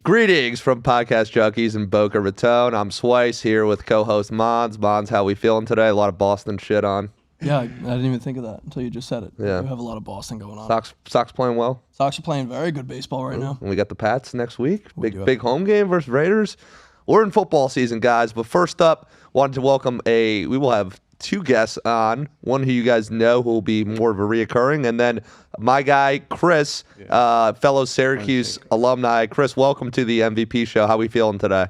Greetings from Podcast Junkies in Boca Raton. I'm Swice here with co-host Mons. Mons, how we feeling today? A lot of Boston shit on. Yeah, I didn't even think of that until you just said it. Yeah. We have a lot of Boston going on. Sox playing well. Sox are playing very good baseball right now. And we got the Pats next week. do. Big home game versus Raiders. We're in football season, guys. But first up, wanted to welcome we will have two guests on. One who you guys know who will be more of a reoccurring, and then my guy, Chris, fellow Syracuse alumni. Chris, welcome to the MVP show. How we feeling today?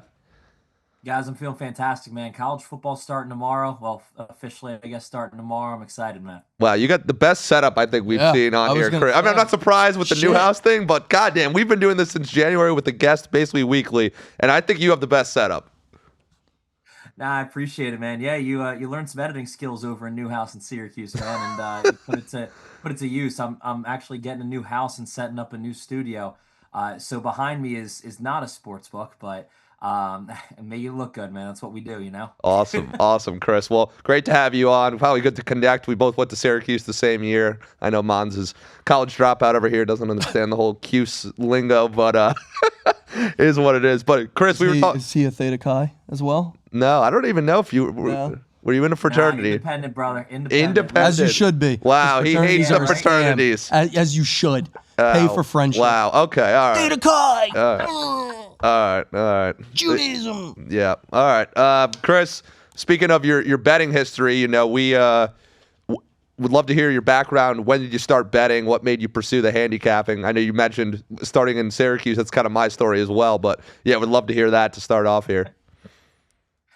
Guys, I'm feeling fantastic, man. College football starting tomorrow. Well, officially, I guess, starting tomorrow. I'm excited, man. Wow, you got the best setup I think we've seen on here, Chris. I mean, I'm not surprised with the new house thing, but goddamn, we've been doing this since January with the guests basically weekly, and I think you have the best setup. Nah, I appreciate it, man. Yeah, you learned some editing skills over in Newhouse in Syracuse, man, and you put it to use. I'm actually getting a new house and setting up a new studio. So behind me is not a sports book, but make it look good, man. That's what we do, you know? Awesome, Chris. Well, great to have you on. Probably good to connect. We both went to Syracuse the same year. I know Mons is college dropout over here, doesn't understand the whole Cuse lingo, but it is what it is. But Chris, we were talking. Is he a Theta Chi as well? No, I don't even know if you were you in a fraternity? Nah, independent, brother. Independent. As you should be. Wow, he hates the fraternities. As you should. Pay for friendship. Wow. Okay. All right. Theta Chi. All right. Judaism. Yeah. All right. Chris, speaking of your betting history, you know, we would love to hear your background. When did you start betting? What made you pursue the handicapping? I know you mentioned starting in Syracuse. That's kind of my story as well. But yeah, would love to hear that to start off here.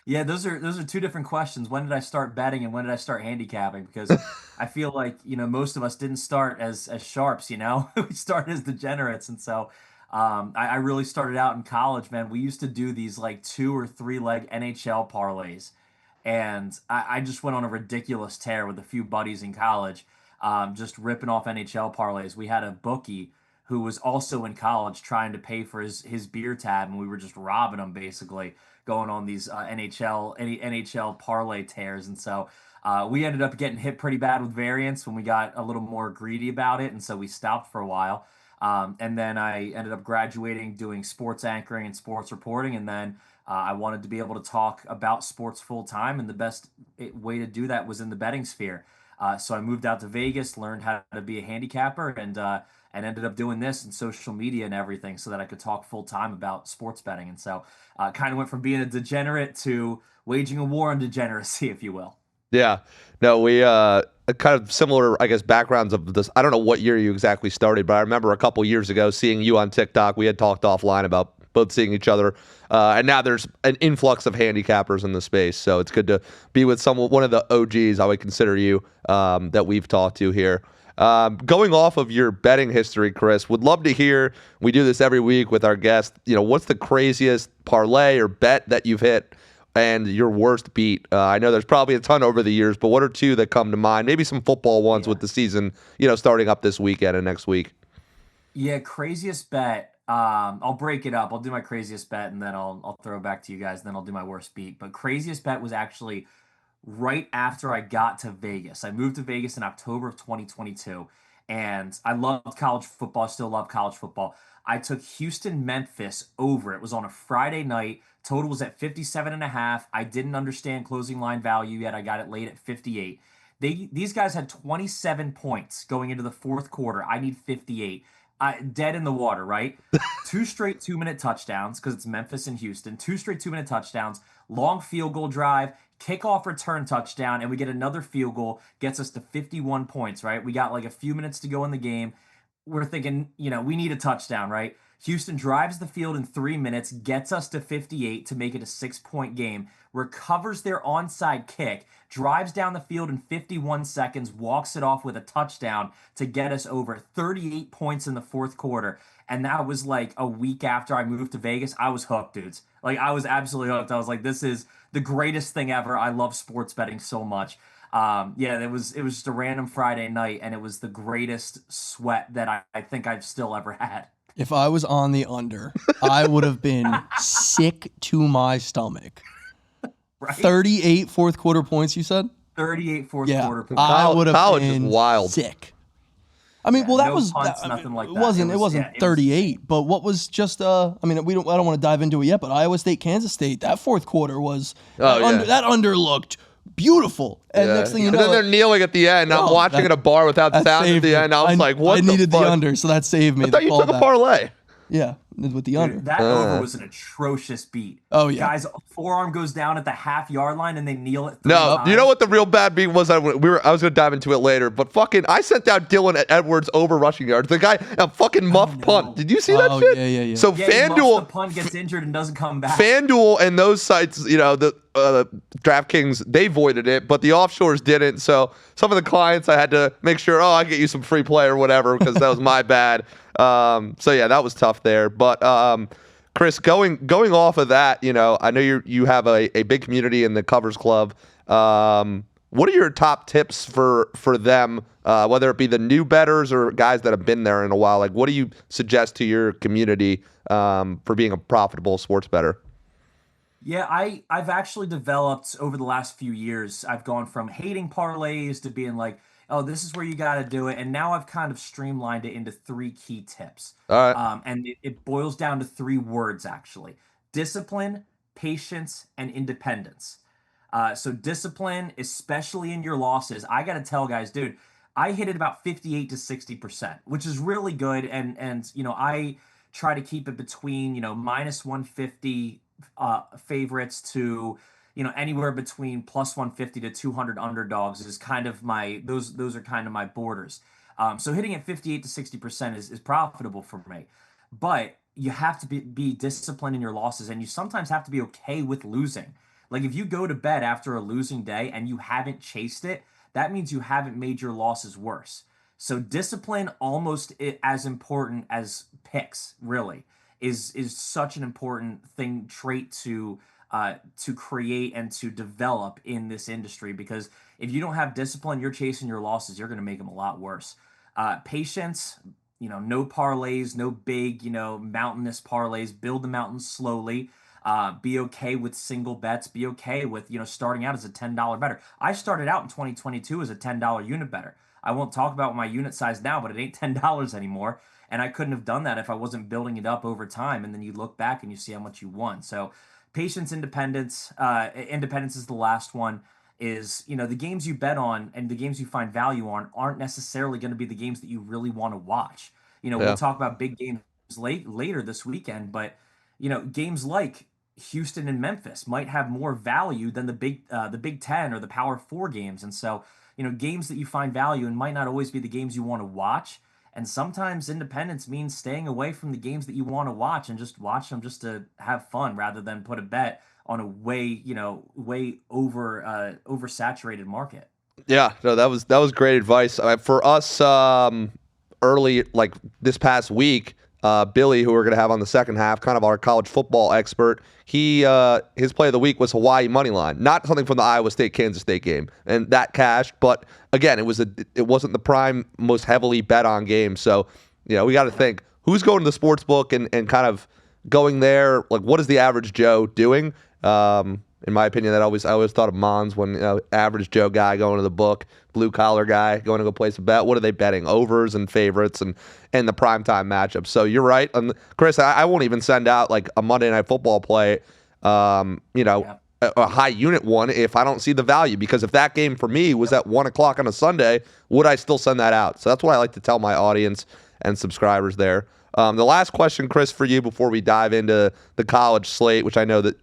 Yeah, those are two different questions. When did I start betting and when did I start handicapping? Because I feel like, you know, most of us didn't start as sharps, you know? We started as degenerates. And so I really started out in college, man. We used to do these like 2 or 3 leg NHL parlays. And I just went on a ridiculous tear with a few buddies in college, just ripping off NHL parlays. We had a Bookie who was also in college trying to pay for his beer tab, and we were just robbing him basically, going on these NHL parlay tears. And so we ended up getting hit pretty bad with variance when we got a little more greedy about it, and so we stopped for a while. And then I ended up graduating, doing sports anchoring and sports reporting, and then I wanted to be able to talk about sports full time, and the best way to do that was in the betting sphere. So I moved out to Vegas, learned how to be a handicapper, and ended up doing this in social media and everything so that I could talk full time about sports betting. And so kind of went from being a degenerate to waging a war on degeneracy, if you will. Yeah. No, we kind of similar, I guess, backgrounds of this. I don't know what year you exactly started, but I remember a couple years ago seeing you on TikTok. We had talked offline about both seeing each other. And now there's an influx of handicappers in the space. So it's good to be with one of the OGs, I would consider you, that we've talked to here. Going off of your betting history, Chris, would love to hear, we do this every week with our guests, you know, what's the craziest parlay or bet that you've hit and your worst beat? I know there's probably a ton over the years, but what are 2 that come to mind? Maybe some football ones with the season, you know, starting up this weekend and next week. Yeah, craziest bet. I'll break it up. I'll do my craziest bet, and then I'll throw it back to you guys, and then I'll do my worst beat. But craziest bet was actually right after I got to Vegas. I moved to Vegas in October of 2022, and I loved college football. I still love college football. I took Houston-Memphis over. It was on a Friday night. Total was at 57.5. I didn't understand closing line value yet. I got it late at 58. These guys had 27 points going into the fourth quarter. I need 58. Dead in the water, right? 2 straight 2-minute touchdowns, because it's Memphis and Houston. 2 straight 2-minute touchdowns, long field goal drive, kickoff return touchdown, and we get another field goal, gets us to 51 points, right? We got like a few minutes to go in the game. We're thinking, you know, we need a touchdown, right? Houston drives the field in 3 minutes, gets us to 58 to make it a 6-point game, recovers their onside kick, drives down the field in 51 seconds, walks it off with a touchdown to get us over 38 points in the fourth quarter. And that was like a week after I moved to Vegas. I was hooked, dudes. Like, I was absolutely hooked. I was like, this is the greatest thing ever. I love sports betting so much. Yeah, it was just a random Friday night, and it was the greatest sweat that I think I've still ever had. If I was on the under, I would have been sick to my stomach. Right? 38 fourth quarter points, you said? 38 fourth Yeah, quarter points. I would have College is been wild. sick. I mean, Yeah, well, that no was punts, that, nothing like it that. wasn't It it was- wasn't yeah, it was 38, but what was just I mean, I don't want to dive into it yet, but Iowa State, Kansas State, that fourth quarter was that under looked beautiful. And next thing you and know, then they're kneeling at the end. I'm watching at a bar without that sound at saved the me. end. I was like, what I needed the fuck? the under, so that saved me. I thought you took a parlay. Yeah, with the under. Dude, that over was an atrocious beat. Oh, yeah. Guys, forearm goes down at the half-yard line and they kneel it 3 No, times. you know what the real bad beat was? I was going to dive into it later, but I sent out Dylan Edwards over rushing yards. The guy, a fucking muff punt. Did you see that shit? Yeah. So Yeah, he muffs FanDuel, the punt, gets injured and doesn't come back. FanDuel and those sites, the DraftKings, they voided it, but the offshores didn't. So some of the clients, I had to make sure, I get you some free play or whatever, because that was my bad. So yeah, that was tough there. But Chris, going off of that, I know you have a big community in the Covers Club. What are your top tips for them, whether it be the new bettors or guys that have been there in a while? Like, what do you suggest to your community for being a profitable sports bettor? Yeah, I've actually developed over the last few years. I've gone from hating parlays to being like, oh, this is where you got to do it. And now I've kind of streamlined it into 3 key tips. All right. And it boils down to 3 words, actually: discipline, patience, and independence. So discipline, especially in your losses. I got to tell guys, dude, I hit it about 58 to 60%, which is really good. And I try to keep it between, minus 150 favorites to anywhere between plus 150 to 200 underdogs is kind of those are kind of my borders. So hitting at 58 to 60% is profitable for me, but you have to be disciplined in your losses, and you sometimes have to be okay with losing. Like, if you go to bed after a losing day and you haven't chased it, that means you haven't made your losses worse. So discipline, almost as important as picks, really is such an important trait to create and to develop in this industry, because if you don't have discipline, you're chasing your losses, you're going to make them a lot worse. Patience, no parlays, no big, mountainous parlays. Build the mountains slowly. Be okay with single bets. Be okay with, starting out as a $10 bettor. I started out in 2022 as a $10 unit bettor. I won't talk about my unit size now, but it ain't $10 anymore. And I couldn't have done that if I wasn't building it up over time. And then you look back and you see how much you won. So patience, independence. Independence is the last one. Is, the games you bet on and the games you find value on aren't necessarily going to be the games that you really want to watch. We'll talk about big games later this weekend, but games like Houston and Memphis might have more value than the Big Ten or the Power 4 games. And so, games that you find value in might not always be the games you want to watch. And sometimes independence means staying away from the games that you want to watch and just watch them just to have fun, rather than put a bet on a way oversaturated market. Yeah, no, that was great advice. For us, early, like this past week, Billy, who we're going to have on the second half, kind of our college football expert, his play of the week was Hawaii money line, not something from the Iowa State Kansas State game, and that cashed. But again, it wasn't the prime, most heavily bet on game. So we got to think who's going to the sports book and kind of going there. Like, what is the average Joe doing? In my opinion, I always thought of Mons when average Joe guy going to the book, blue collar guy going to go place a bet. What are they betting? Overs and favorites and the primetime matchups. So you're right, Chris. I won't even send out like a Monday Night Football play, a high unit one if I don't see the value, because if that game for me was at 1:00 on a Sunday, would I still send that out? So that's what I like to tell my audience and subscribers there. The last question, Chris, for you before we dive into the college slate, which I know that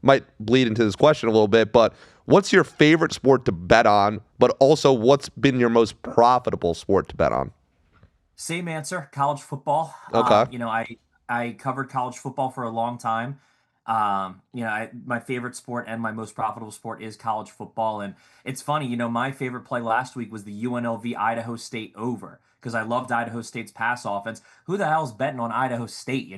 might bleed into this question a little bit, but what's your favorite sport to bet on, but also what's been your most profitable sport to bet on? Same answer, college football. Okay. I covered college football for a long time. My favorite sport and my most profitable sport is college football. And it's funny, my favorite play last week was the UNLV Idaho State over, because I loved Idaho State's pass offense. Who the hell's betting on Idaho State,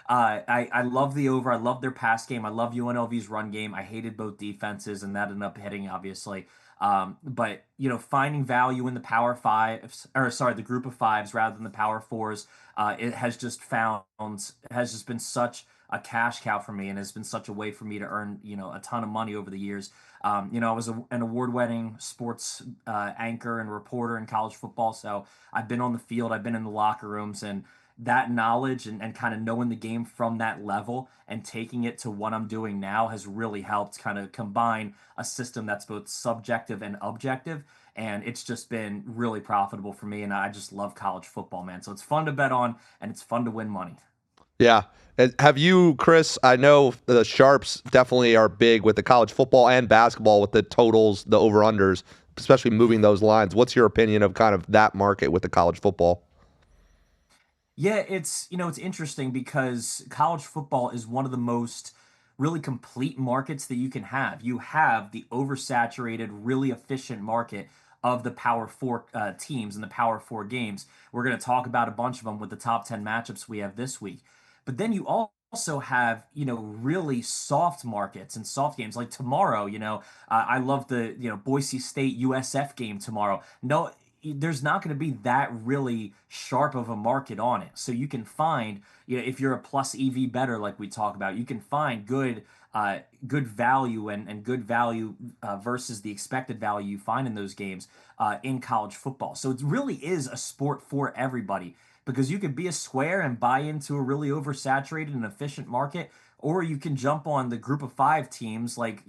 I love the over. I love their pass game. I love UNLV's run game. I hated both defenses, and that ended up hitting, obviously. But finding value in the Power Fives, the Group of Fives rather than the Power Fours, it has just been such a cash cow for me, and it's been such a way for me to earn, a ton of money over the years. I was an award-winning sports anchor and reporter in college football, so I've been on the field, I've been in the locker rooms, and that knowledge and kind of knowing the game from that level and taking it to what I'm doing now has really helped kind of combine a system that's both subjective and objective. And it's just been really profitable for me. And I just love college football, man. So it's fun to bet on and it's fun to win money. Yeah. Have you, Chris? I know the sharps definitely are big with the college football and basketball with the totals, the over-unders, especially moving those lines. What's your opinion of kind of that market with the college football? Yeah, it's interesting because college football is one of the most really complete markets that you can have. You have the oversaturated, really efficient market of the Power Four teams and the Power Four games. We're going to talk about a bunch of them with the top 10 matchups we have this week. But then you also have, really soft markets and soft games like tomorrow. I love the, Boise State USF game tomorrow. No, there's not going to be that really sharp of a market on it. So you can find, if you're a plus EV bettor like we talk about, you can find good value and good value versus the expected value you find in those games in college football. So it really is a sport for everybody because you could be a square and buy into a really oversaturated and efficient market, or you can jump on the group of five teams like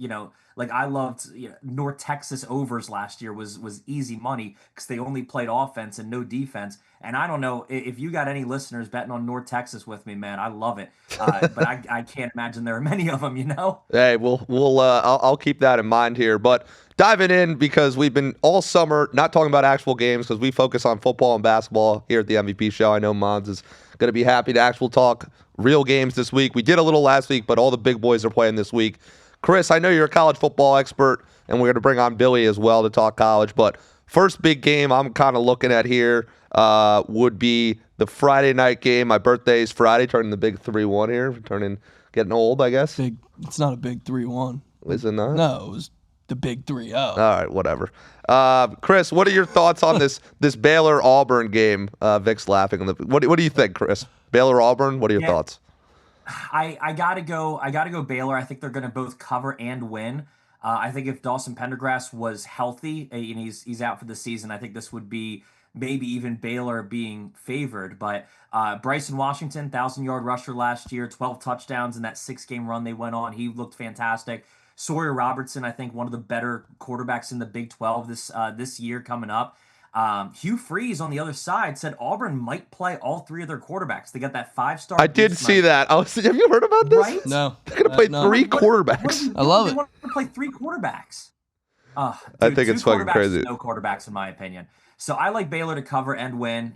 I loved North Texas overs last year was easy money because they only played offense and no defense. And I don't know if you got any listeners betting on North Texas with me, man. I love it, but I can't imagine there are many of them. Hey, I'll keep that in mind here. But diving in because we've been all summer not talking about actual games because we focus on football and basketball here at the MVP show. I know Mons is going to be happy to actual talk real games this week. We did a little last week, but all the big boys are playing this week. Chris, I know you're a college football expert, and we're going to bring on Billy as well to talk college. But first big game I'm kind of looking at here would be the Friday night game. My birthday is Friday, turning the big 3-1 here. Getting old, I guess. It's not a big 3-1. Is it not? No, it was the big 3-0. All right, whatever. Chris, what are your thoughts on this Baylor-Auburn game? Vic's laughing. What do you think, Chris? Baylor-Auburn, what are your thoughts? I gotta go Baylor. I think they're gonna both cover and win. I think if Dawson Pendergrass was healthy and he's out for the season, I think this would be maybe even Baylor being favored. But Bryson Washington, 1,000-yard rusher last year, 12 touchdowns in that 6-game run they went on. He looked fantastic. Sawyer Robertson, I think one of the better quarterbacks in the Big 12 this year coming up. Hugh Freeze on the other side said Auburn might play all three of their quarterbacks. They got that 5-star. I did see that. Have you heard about this? Right? No. They're going to play three quarterbacks. I love it. They want to play three quarterbacks. Dude, I think it's fucking crazy. No quarterbacks, in my opinion. So I like Baylor to cover and win.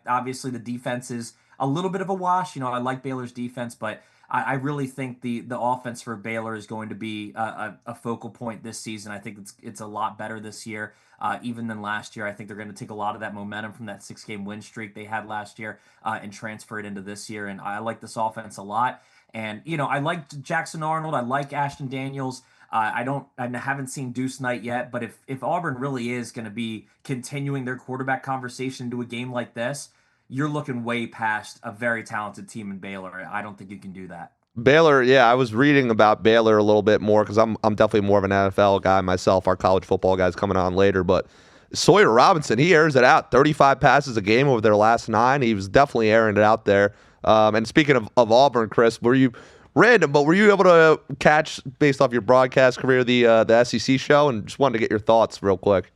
Obviously the defense is a little bit of a wash. I like Baylor's defense, but I really think the offense for Baylor is going to be a focal point this season. I think it's a lot better this year, even than last year. I think they're going to take a lot of that momentum from that 6-game win streak they had last year and transfer it into this year. And I like this offense a lot. And I like Jackson Arnold. I like Ashton Daniels. I haven't seen Deuce Knight yet, but if Auburn really is going to be continuing their quarterback conversation into a game like this, you're looking way past a very talented team in Baylor. I don't think you can do that. Baylor, yeah, I was reading about Baylor a little bit more because I'm definitely more of an NFL guy myself. Our college football guy's coming on later, but Sawyer Robinson, he airs it out. 35 passes a game over their last 9. He was definitely airing it out there. And speaking of Auburn, Chris, were you able to catch, based off your broadcast career, the SEC show? And just wanted to get your thoughts real quick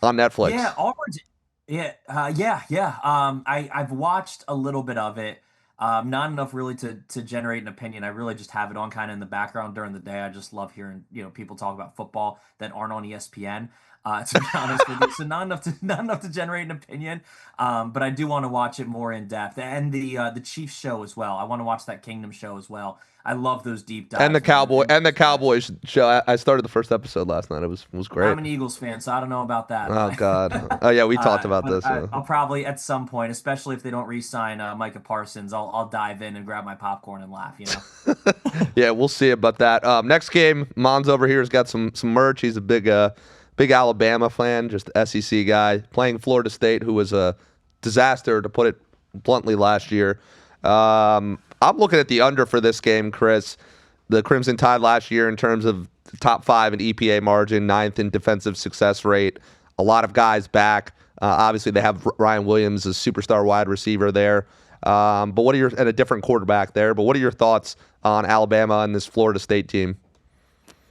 on Netflix. Yeah, Auburn's. Yeah. I've watched a little bit of it. Not enough really to generate an opinion. I really just have it on kind of in the background during the day. I just love hearing people talk about football that aren't on ESPN. To be honest with you, so not enough to generate an opinion. But I do want to watch it more in depth, and the Chiefs show as well. I want to watch that Kingdom show as well. I love those deep dives. And the Cowboys show. I started the first episode last night. It was great. I'm an Eagles fan, so I don't know about that. Oh God. Oh yeah, we talked about this. I'll probably at some point, especially if they don't re-sign Micah Parsons, I'll dive in and grab my popcorn and laugh. Yeah, we'll see about that. Next game, Mons over here has got some merch. He's a big Alabama fan, just SEC guy, playing Florida State, who was a disaster, to put it bluntly, last year. I'm looking at the under for this game, Chris. The Crimson Tide last year in terms of top 5 in EPA margin, 9th in defensive success rate. A lot of guys back. Obviously, they have Ryan Williams, a superstar wide receiver there. But what are your and a different quarterback there? But what are your thoughts on Alabama and this Florida State team?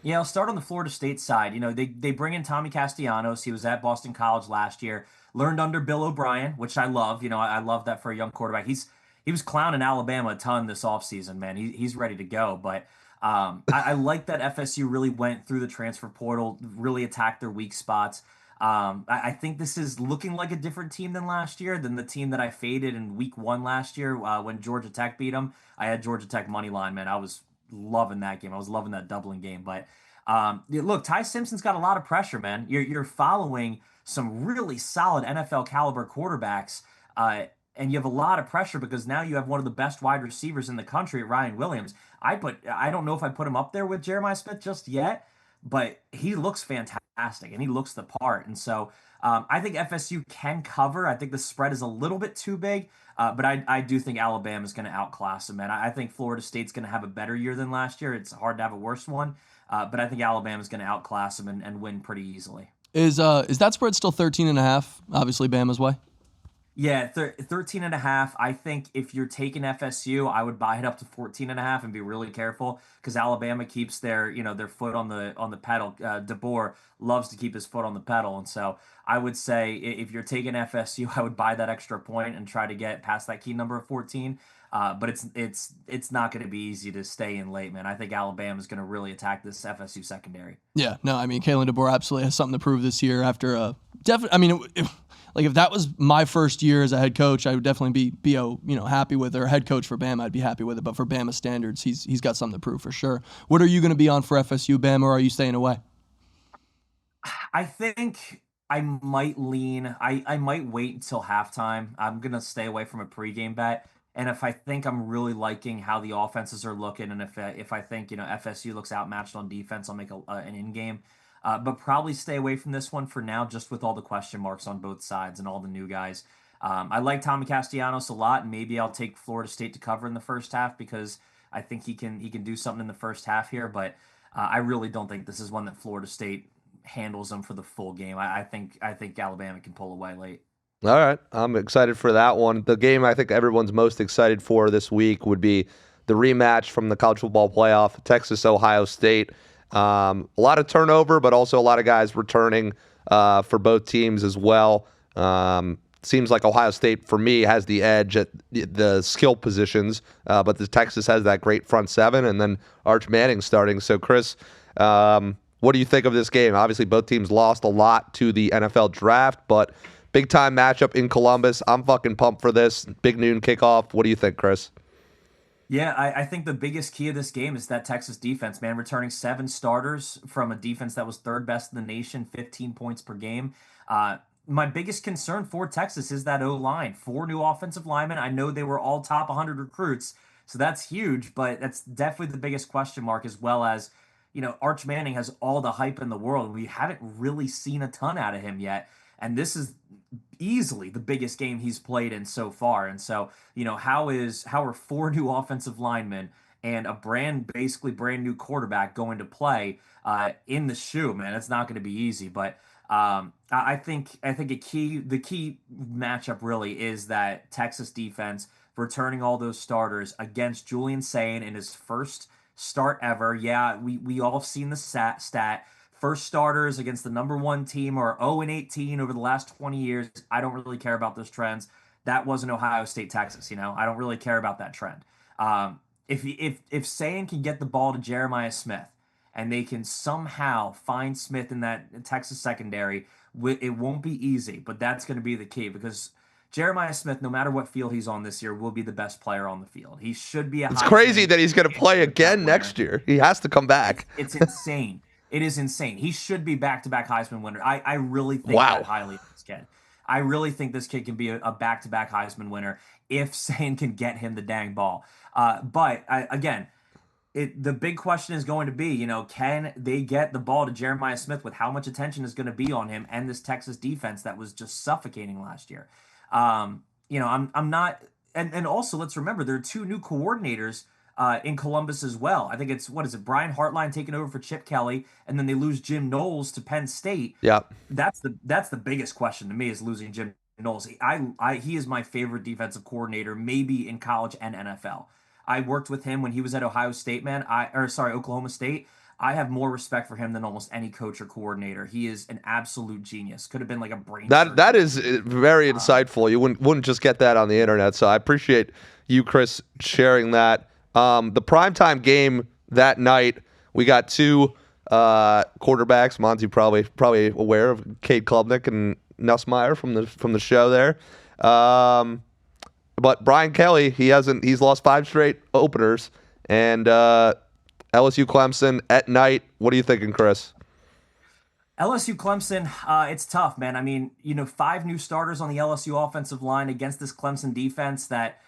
Yeah, I'll start on the Florida State side. They bring in Tommy Castellanos. He was at Boston College last year. Learned under Bill O'Brien, which I love. I love that for a young quarterback. He was clowning Alabama a ton this offseason, man. He's ready to go. But I like that FSU really went through the transfer portal, really attacked their weak spots. I think this is looking like a different team than last year, than the team that I faded in week 1 last year when Georgia Tech beat them. I had Georgia Tech money line, man. I was loving that game. I was loving that doubling game. But look, Ty Simpson's got a lot of pressure, man. You're following some really solid NFL caliber quarterbacks, and you have a lot of pressure because now you have one of the best wide receivers in the country, Ryan Williams. I don't know if I put him up there with Jeremiah Smith just yet, but he looks fantastic and he looks the part. And so I think FSU can cover. I think the spread is a little bit too big, but I do think Alabama is going to outclass them, man. I think Florida State's going to have a better year than last year. It's hard to have a worse one, but I think Alabama is going to outclass them and win pretty easily. Is that spread still 13.5? Obviously, Bama's way. Yeah, 13.5. I think if you're taking FSU, I would buy it up to 14.5 and be really careful because Alabama keeps their foot on the pedal. DeBoer loves to keep his foot on the pedal, and so I would say if you're taking FSU, I would buy that extra point and try to get past that key number of 14. But it's not going to be easy to stay in late, man. I think Alabama's going to really attack this FSU secondary. Yeah, no, I mean Kalen DeBoer absolutely has something to prove this year. After definitely, I mean. Like if that was my first year as a head coach, I would definitely be happy with it. Or head coach for Bama, I'd be happy with it. But for Bama standards, he's got something to prove for sure. What are you going to be on for FSU, Bama, or are you staying away? I think I might lean. I might wait until halftime. I'm gonna stay away from a pregame bet. And if I think I'm really liking how the offenses are looking, and if I think FSU looks outmatched on defense, I'll make an in-game. But probably stay away from this one for now, just with all the question marks on both sides and all the new guys. I like Tommy Castellanos a lot, and maybe I'll take Florida State to cover in the first half because I think he can do something in the first half here. But I really don't think this is one that Florida State handles them for the full game. I think Alabama can pull away late. All right, I'm excited for that one. The game I think everyone's most excited for this week would be the rematch from the college football playoff, Texas-Ohio State. A lot of turnover, but also a lot of guys returning for both teams as well. Seems like Ohio State, for me, has the edge at the skill positions, but the Texas has that great front seven, and then Arch Manning starting. So, Chris, what do you think of this game? Obviously, both teams lost a lot to the NFL draft, but big-time matchup in Columbus. I'm fucking pumped for this. Big noon kickoff. What do you think, Chris? Yeah, I think the biggest key of this game is that Texas defense, man, returning 7 starters from a defense that was 3rd best in the nation, 15 points per game. My biggest concern for Texas is that O-line. 4 new offensive linemen. I know they were all top 100 recruits, so that's huge, but that's definitely the biggest question mark, as well as, Arch Manning has all the hype in the world. We haven't really seen a ton out of him yet, and this is easily the biggest game he's played in so far. And so, how are 4 new offensive linemen and a basically brand new quarterback going to play in the shoe, man? It's not going to be easy, but I think the key matchup really is that Texas defense returning all those starters against Julian Sayin in his first start ever. Yeah, we all have seen the stat. First starters against the number 1 team are 0-18 over the last 20 years. I don't really care about those trends. That wasn't Ohio State, Texas. I don't really care about that trend. If Sayin can get the ball to Jeremiah Smith and they can somehow find Smith in that Texas secondary, it won't be easy, but that's going to be the key because Jeremiah Smith, no matter what field he's on this year, will be the best player on the field. He should be It's crazy that he's going to play again next year. He has to come back. It's insane. It is insane. He should be back-to-back Heisman winner. I really think that highly of this kid. I really think this kid can be a back-to-back Heisman winner if Sayin can get him the dang ball. But again, the big question is going to be, can they get the ball to Jeremiah Smith with how much attention is going to be on him and this Texas defense that was just suffocating last year? I'm not and also let's remember there are two new coordinators in Columbus as well. I think it's what is it, Brian Hartline taking over for Chip Kelly, and then they lose Jim Knowles to Penn State. Yeah. That's the biggest question to me is losing Jim Knowles. He is my favorite defensive coordinator, maybe in college and NFL. I worked with him when he was at Ohio State, man. Oklahoma State. I have more respect for him than almost any coach or coordinator. He is an absolute genius. Could have been like a brain surgeon. That is very insightful. You wouldn't just get that on the internet. So I appreciate you, Chris, sharing that. The primetime game that night, we got two quarterbacks. Monty probably aware of Cade Klubnik and Nussmeier from the show there. But Brian Kelly, he's lost 5 straight openers, and LSU Clemson at night. What are you thinking, Chris? LSU Clemson, it's tough, man. I mean, 5 new starters on the LSU offensive line against this Clemson defense that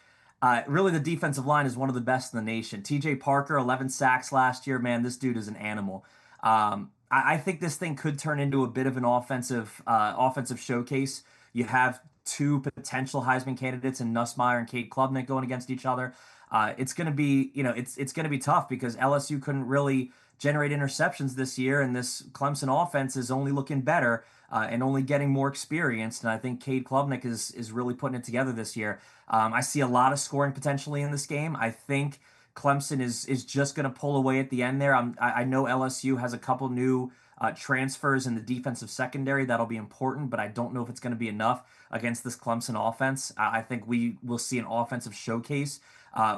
really the defensive line is one of the best in the nation. TJ Parker, 11 sacks last year. Man, this dude is an animal. I think this thing could turn into a bit of an offensive showcase. You have 2 potential Heisman candidates in Nussmeier and Cade Klubnik going against each other. It's going to be, it's going to be tough because LSU couldn't really generate interceptions this year, and this Clemson offense is only looking better and only getting more experienced. And I think Cade Klubnik is really putting it together this year. I see a lot of scoring potentially in this game. I think Clemson is just going to pull away at the end there. I know LSU has a couple new transfers in the defensive secondary that'll be important, but I don't know if it's going to be enough against this Clemson offense. I think we will see an offensive showcase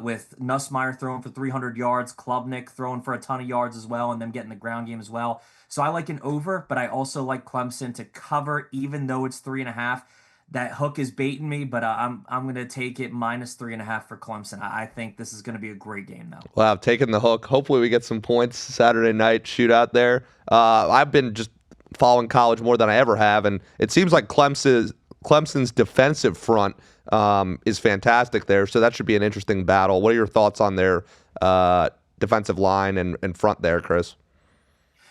with Nussmeier throwing for 300 yards, Klubnik throwing for a ton of yards as well, and them getting the ground game as well. So I like an over, but I also like Clemson to cover, even though it's 3.5. That hook is baiting me, but I'm going to take it minus 3.5 for Clemson. I think this is going to be a great game, though. Well, I've taken the hook. Hopefully we get some points Saturday night shootout there. I've been just following college more than I ever have, and it seems like Clemson's defensive front is fantastic there, so that should be an interesting battle. What are your thoughts on their defensive line and front there, Chris?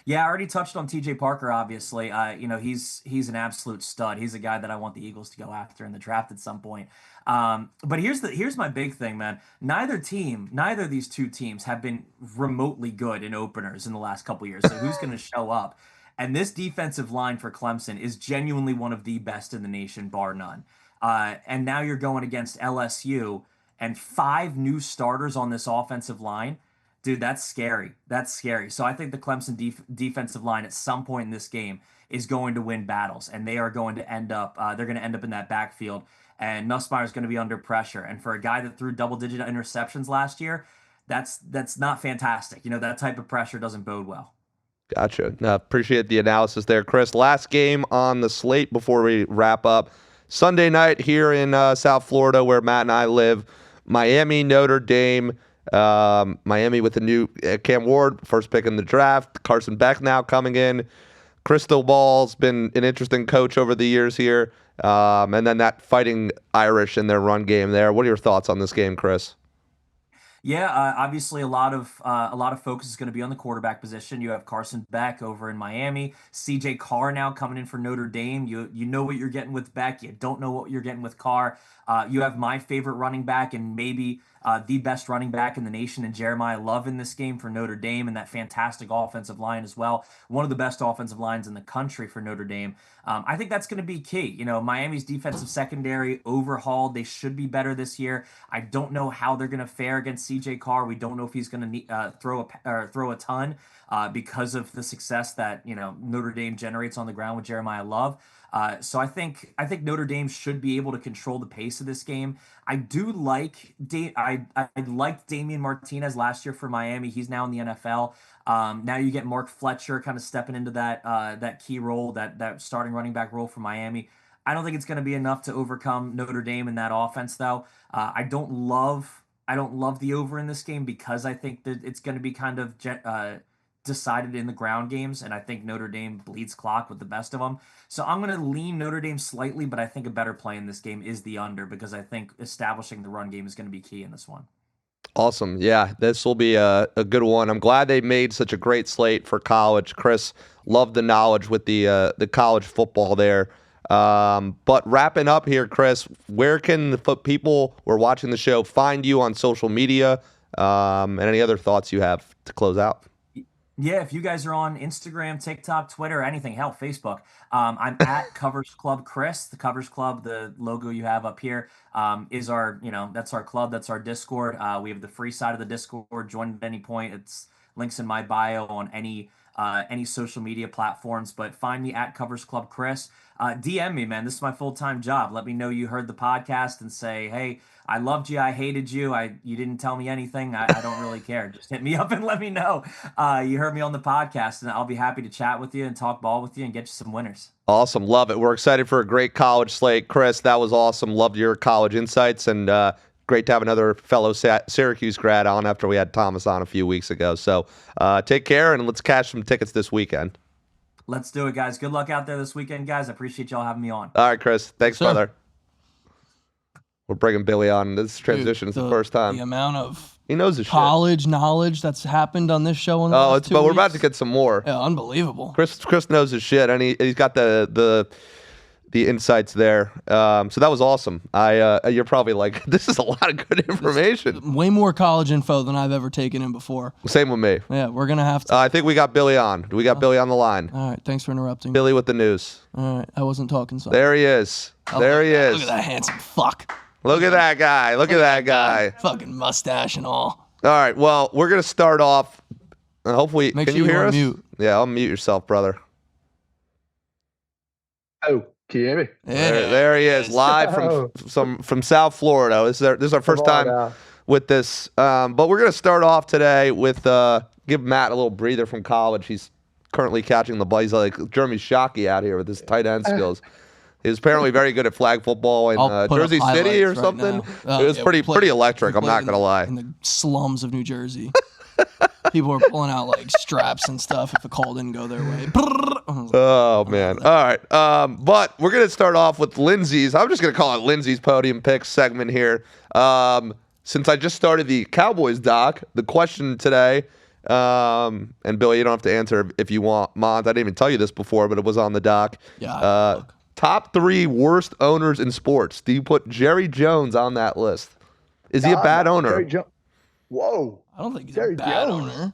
Yeah, I already touched on TJ Parker, obviously. He's an absolute stud. He's a guy that I want the Eagles to go after in the draft at some point. But here's my big thing, man. Neither of these two teams have been remotely good in openers in the last couple years. So who's going to show up? And this defensive line for Clemson is genuinely one of the best in the nation, bar none. And now you're going against LSU and 5 new starters on this offensive line. Dude, that's scary. That's scary. So I think the Clemson defensive line at some point in this game is going to win battles, and they are going to end up. They're going to end up in that backfield, and Nussmeier is going to be under pressure. And for a guy that threw double-digit interceptions last year, that's not fantastic. That type of pressure doesn't bode well. Gotcha. Appreciate the analysis there, Chris. Last game on the slate before we wrap up. Sunday night here in South Florida, where Matt and I live. Miami, Notre Dame. Miami with the new Cam Ward, first pick in the draft. Carson Beck now coming in. Crystal Ball's been an interesting coach over the years here. And then that Fighting Irish in their run game there. What are your thoughts on this game, Chris? Yeah, obviously a lot of focus is going to be on the quarterback position. You have Carson Beck over in Miami, CJ Carr now coming in for Notre Dame. You know what you're getting with Beck. You don't know what you're getting with Carr. You have my favorite running back and maybe the best running back in the nation in Jeremiah Love in this game for Notre Dame, and that fantastic offensive line as well. One of the best offensive lines in the country for Notre Dame. I think that's going to be key. Miami's defensive secondary overhauled. They should be better this year. I don't know how they're going to fare against CJ Carr. We don't know if he's going to throw a ton because of the success that Notre Dame generates on the ground with Jeremiah Love. So I think Notre Dame should be able to control the pace of this game. I do like I liked Damian Martinez last year for Miami. He's now in the NFL. Now you get Mark Fletcher kind of stepping into that key role, that starting running back role for Miami. I don't think it's going to be enough to overcome Notre Dame in that offense, though. I don't love the over in this game because I think that it's going to be kind of decided in the ground games, and I think Notre Dame bleeds clock with the best of them. So I'm going to lean Notre Dame slightly, but I think a better play in this game is the under because I think establishing the run game is going to be key in this one. Awesome. Yeah, this will be a good one. I'm glad they made such a great slate for college. Chris, loved the knowledge with the college football there. But wrapping up here, Chris, where can the people who are watching the show find you on social media, and any other thoughts you have to close out? Yeah, if you guys are on Instagram, TikTok, Twitter, anything, hell, Facebook, I'm at Covers Club Chris. The Covers Club, the logo you have up here, is our, that's our club, that's our Discord. We have the free side of the Discord. Join at any point. It's links in my bio on any social media platforms. But find me at Covers Club Chris. DM me, man. This is my full-time job. Let me know you heard the podcast and say, hey, I loved you. I hated you. You didn't tell me anything. I don't really care. Just hit me up and let me know you heard me on the podcast, and I'll be happy to chat with you and talk ball with you and get you some winners. Awesome. Love it. We're excited for a great college slate. Chris, that was awesome. Loved your college insights, and great to have another fellow Syracuse grad on after we had Thomas on a few weeks ago. So take care, and let's cash some tickets this weekend. Let's do it, guys. Good luck out there this weekend, guys. I appreciate y'all having me on. All right, Chris. Thanks, Sir. brother. We're bringing Billy on. This transition is the first time. The amount of he knows his college knowledge that's happened on this show. In the last 2 but we're weeks. about to get some more. Yeah, unbelievable. Chris knows his shit, and he's got the insights there. So that was awesome. You're probably like, this is a lot of good information. Way more college info than I've ever taken in before. Same with me. Yeah, we're gonna have to. I think we got Billy on. We got Billy on the line. All right, thanks for interrupting. Billy with the news. All right, I wasn't talking. So There he is. There he is. Look at that handsome fuck. Look at that guy. Look at that guy. Fucking mustache and all. All right. Well, we're gonna start off. Hopefully, Make can sure you hear you us? unmute. Yeah, I'll mute yourself, brother. Oh, can you hear me? There he is, live from South Florida. This is our first time with this. But we're gonna start off today with give Matt a little breather from college. He's currently catching the ball. He's like Jeremy Shockey out here with his tight end skills. He's apparently very good at flag football in Jersey City or something. Right, it was pretty electric. I'm not gonna lie. In the slums of New Jersey, people are pulling out like straps and stuff if the call didn't go their way. Oh man! All right, but we're gonna start off with Lindsay's. I'm just gonna call it Lindsay's podium picks segment here. Since I just started the Cowboys doc, the question today, and Billy, you don't have to answer if you want. Mons, I didn't even tell you this before, but it was on the doc. Yeah. Top 3 worst owners in sports. Do you put Jerry Jones on that list? Is he a bad owner? Whoa. I don't think he's Jerry a bad Jones. owner.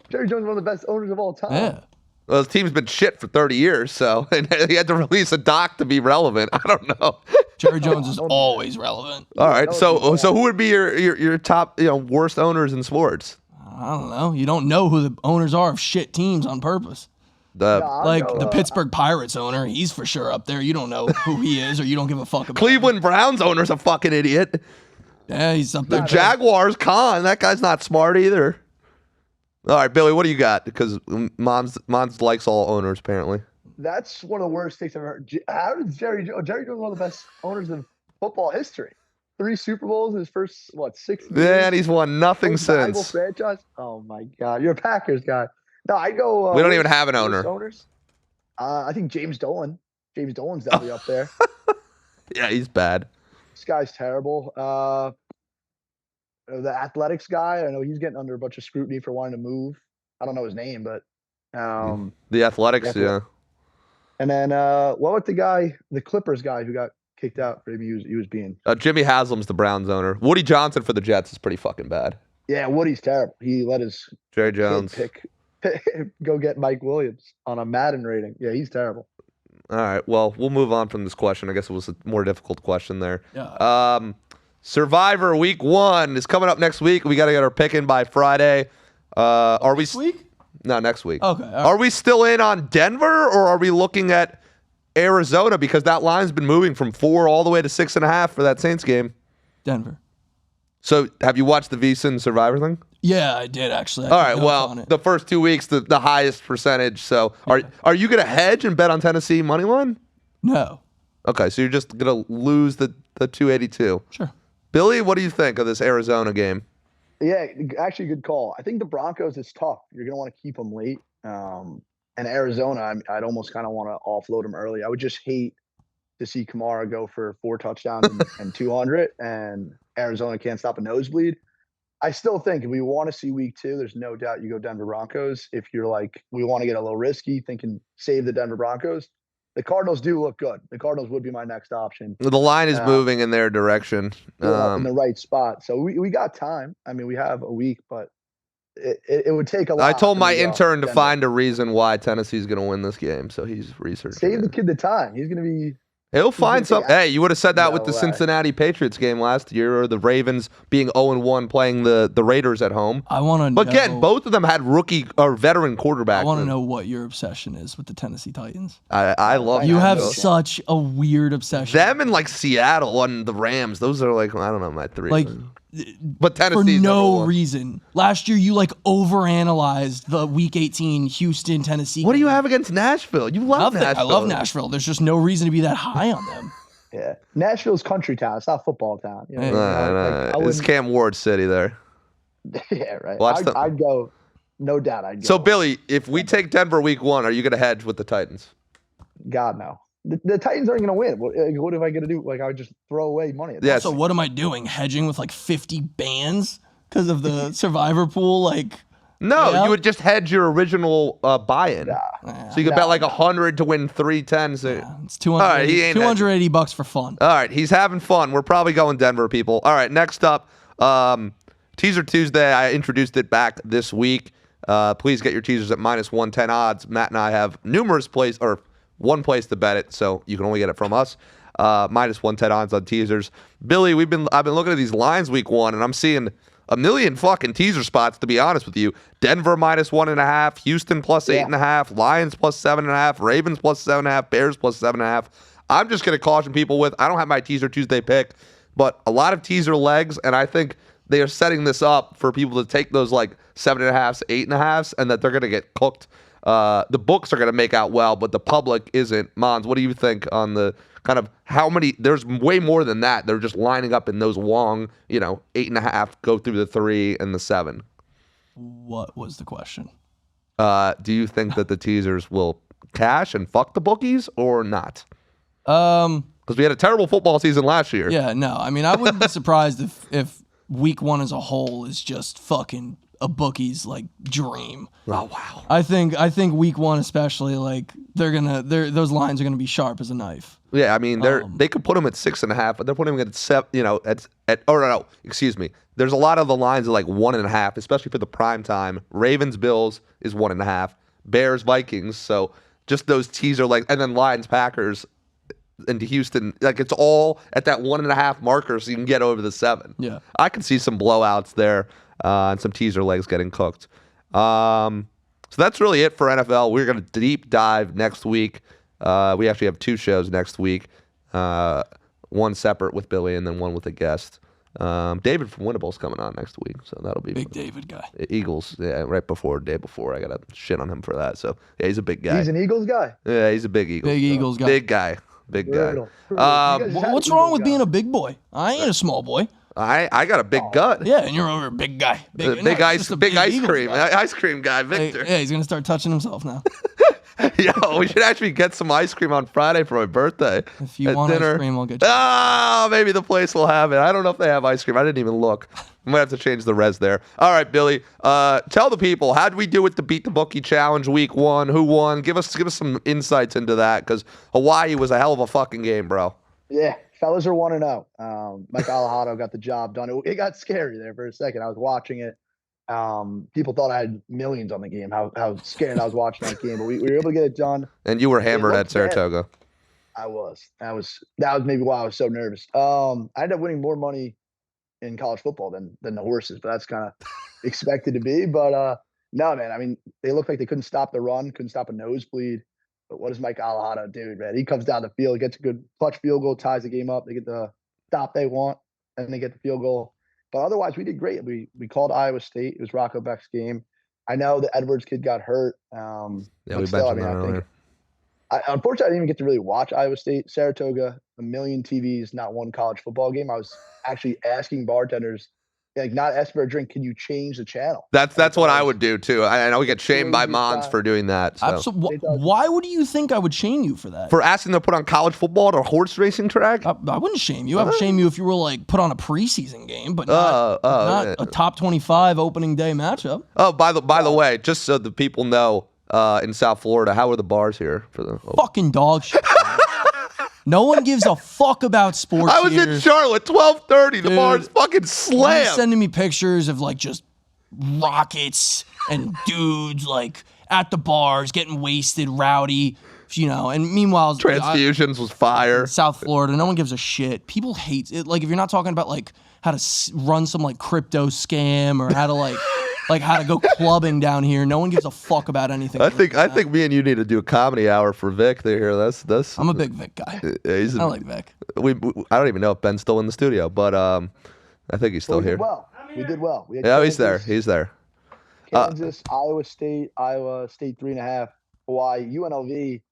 Jerry Jones is one of the best owners of all time. Yeah. Well, his team's been shit for 30 years, so and he had to release a doc to be relevant. I don't know. Jerry Jones is always relevant. All right, so who would be your top worst owners in sports? I don't know. You don't know who the owners are of shit teams on purpose. The Pittsburgh Pirates owner, he's for sure up there. You don't know who he is, or you don't give a fuck about Cleveland Browns owner's a fucking idiot. Yeah, he's up there. The Jaguars, that guy's not smart either. All right, Billy, what do you got? Because Mons likes all owners, apparently. That's one of the worst takes I've heard. How did Jerry Jones is one of the best owners in football history? 3 Super Bowls in his first, 6 years? Yeah, and he's won nothing since. Franchise? Oh, my God. You're a Packers guy. No, I go. We don't even have an owner. Owners. I think James Dolan. James Dolan's definitely up there. Yeah, he's bad. This guy's terrible. The athletics guy, I know he's getting under a bunch of scrutiny for wanting to move. I don't know his name, but the athletics, yeah. And then what about the Clippers guy who got kicked out for he was being Jimmy Haslam's the Browns owner. Woody Johnson for the Jets is pretty fucking bad. Yeah, Woody's terrible. He let his Jerry Jones go get Mike Williams on a Madden rating. Yeah, he's terrible. All right, well, we'll move on from this question. I guess it was a more difficult question there. Yeah. Survivor Week 1 is coming up next week. We got to get our pick in by Friday. Are we This week? No, next week. Okay. All right. Are we still in on Denver, or are we looking at Arizona? Because that line's been moving from 4 all the way to 6.5 for that Saints game. Denver. So, have you watched the VSiN Survivor thing? Yeah, I did actually. All right. Well, the first 2 weeks, the highest percentage. So, are you going to hedge and bet on Tennessee money line? No. Okay, so you're just going to lose the 282. Sure. Billy, what do you think of this Arizona game? Yeah, actually, good call. I think the Broncos is tough. You're going to want to keep them late. And Arizona, I'd almost kind of want to offload them early. I would just hate to see Kamara go for 4 touchdowns and 200, and Arizona can't stop a nosebleed. I still think if we want to see week 2, there's no doubt you go Denver Broncos. If you're like, we want to get a little risky, thinking save the Denver Broncos, the Cardinals do look good. The Cardinals would be my next option. The line is moving in their direction. In the right spot. So we got time. I mean, we have a week, but it would take a lot. I told my to intern to Denver. find a reason why Tennessee's going to win this game, so he's researching. Save the kid the time. He's going to be. He'll find some. Hey, you would have said that No with the way. Cincinnati Patriots game last year, or the Ravens being 0-1 playing the Raiders at home. I want to But know. again, both of them had rookie or veteran quarterbacks. I want to know what your obsession is with the Tennessee Titans. I love You them. have Those. such a weird obsession. Them and like Seattle and the Rams. Those are like, I don't know, my three. Like, but for Tennessee's no number one. reason. Last year, you like overanalyzed the Week 18 Houston, Tennessee. What do you game. have against Nashville? You love Nothing. Nashville. I love Nashville. There's just no reason to be that high on them. Yeah, Nashville's country town. It's not football town. You know, Hey. I It's wouldn't- Cam Ward City there. Yeah, right. Watch the- I'd go. No doubt, I'd go. So, Billy, if we take Denver week 1, are you going to hedge with the Titans? God no. The Titans aren't going to win. What am I going to do? Like I would just throw away money. At Yes. So what am I doing? Hedging with like 50 bands because of the survivor pool? Like, No, Yeah. you would just hedge your original buy-in. So you could bet like 100 to win 310. So. it's 200, All right, he ain't $280 for fun. All right, he's having fun. We're probably going Denver, people. All right, next up, Teaser Tuesday. I introduced it back this week. Please get your teasers at -110 odds. Matt and I have numerous places, or one place to bet it, so you can only get it from us. -110 odds on teasers. Billy, I've been looking at these lines week 1, and I'm seeing a million fucking teaser spots, to be honest with you. Denver -1.5, Houston +8.5, Lions +7.5, Ravens +7.5, Bears +7.5. I'm just going to caution people with, I don't have my Teaser Tuesday pick, but a lot of teaser legs, and I think they are setting this up for people to take those like 7.5s, 8.5s, and that they're going to get cooked. The books are going to make out well, but the public isn't. Mons, what do you think on the kind of how many? There's way more than that. They're just lining up in those long, 8.5, go through the 3 and the 7. What was the question? Do you think that the teasers will cash and fuck the bookies or not? Because we had a terrible football season last year. Yeah, no. I mean, I wouldn't be surprised if week 1 as a whole is just fucking a bookie's like dream. Oh wow. I think week 1 especially, like those lines are gonna be sharp as a knife. Yeah, I mean they could put them at 6.5, but they're putting them at 7. No, excuse me. There's a lot of the lines at like 1.5, especially for the prime time. Ravens Bills is 1.5. Bears Vikings. So just those teaser and then Lions Packers into Houston, like it's all at that 1.5 marker, so you can get over the 7. Yeah. I can see some blowouts there and some teaser legs getting cooked. So that's really it for NFL. We're going to deep dive next week. We actually have 2 shows next week, one separate with Billy and then one with a guest. David from Winnable's coming on next week, so that'll be Big fun. David guy. Eagles, yeah, day before. I got to shit on him for that. So yeah, he's a big guy. He's an Eagles guy. Yeah, he's a big Eagles. Big Eagles guy. Big guy. Big guy. Brutal. You guys had What's Eagles wrong with guy. being a big boy? I ain't a small boy. I got a big gut. Yeah, and you're over a big guy. No, he's just a Big ice Eagles cream. guy. Ice cream guy, Victor. Yeah, he's gonna start touching himself now. Yo, we should actually get some ice cream on Friday for my birthday. If you at want dinner. ice cream, I'll get you. Ah, maybe the place will have it. I don't know if they have ice cream. I didn't even look. I might have to change the res there. All right, Billy. Tell the people, how'd we do with the Beat the Bookie Challenge week 1? Who won? Give us some insights into that, because Hawaii was a hell of a fucking game, bro. Yeah, fellas are 1-0. Mike Alejado got the job done. It got scary there for a second. I was watching it. People thought I had millions on the game. How scared I was watching that game, but we were able to get it done. And you were hammered at looked bad. Saratoga. I was. That was maybe why I was so nervous. I ended up winning more money in college football than the horses, but that's kind of expected to be. But no, man. I mean, they looked like they couldn't stop the run, couldn't stop a nosebleed. But what does Mike Alejado do, man? He comes down the field, gets a good clutch field goal, ties the game up. They get the stop they want, and they get the field goal. But otherwise, we did great. We called Iowa State. It was Rocco Beck's game. I know the Edwards kid got hurt. Yeah, but we still, mentioned that earlier. Unfortunately, I didn't even get to really watch Iowa State. Saratoga, a million TVs, not one college football game. I was actually asking bartenders, like, not asking for a drink, can you change the channel? That's what I would do too. I know we get shamed by Crazy Mons time. for doing that. So. Absolutely. Why would you think I would shame you for that? For asking to put on college football at a horse racing track? I wouldn't shame you. I would shame you if you were like put on a preseason game, but not yeah. a top 25 opening day matchup. Oh, by the way, just so the people know, in South Florida. How are the bars here for the Fucking dog shit. No one gives a fuck about sports. I was here. in Charlotte, 12:30. The Dude, bar's fucking He's slammed. sending me pictures of like just rockets and dudes like at the bars getting wasted, rowdy, and meanwhile Transfusions was fire. South Florida, no one gives a shit. People hate it. Like if you're not talking about like how to run some like crypto scam or how to like how to go clubbing down here, no one gives a fuck about anything. I think me and you need to do a comedy hour for Vic there. That's I'm a big Vic guy. I like Vic. I don't even know if Ben's still in the studio, but I think he's still here. We did well. We had Yeah, Kansas, he's there. Kansas, Iowa State 3.5, Hawaii, UNLV.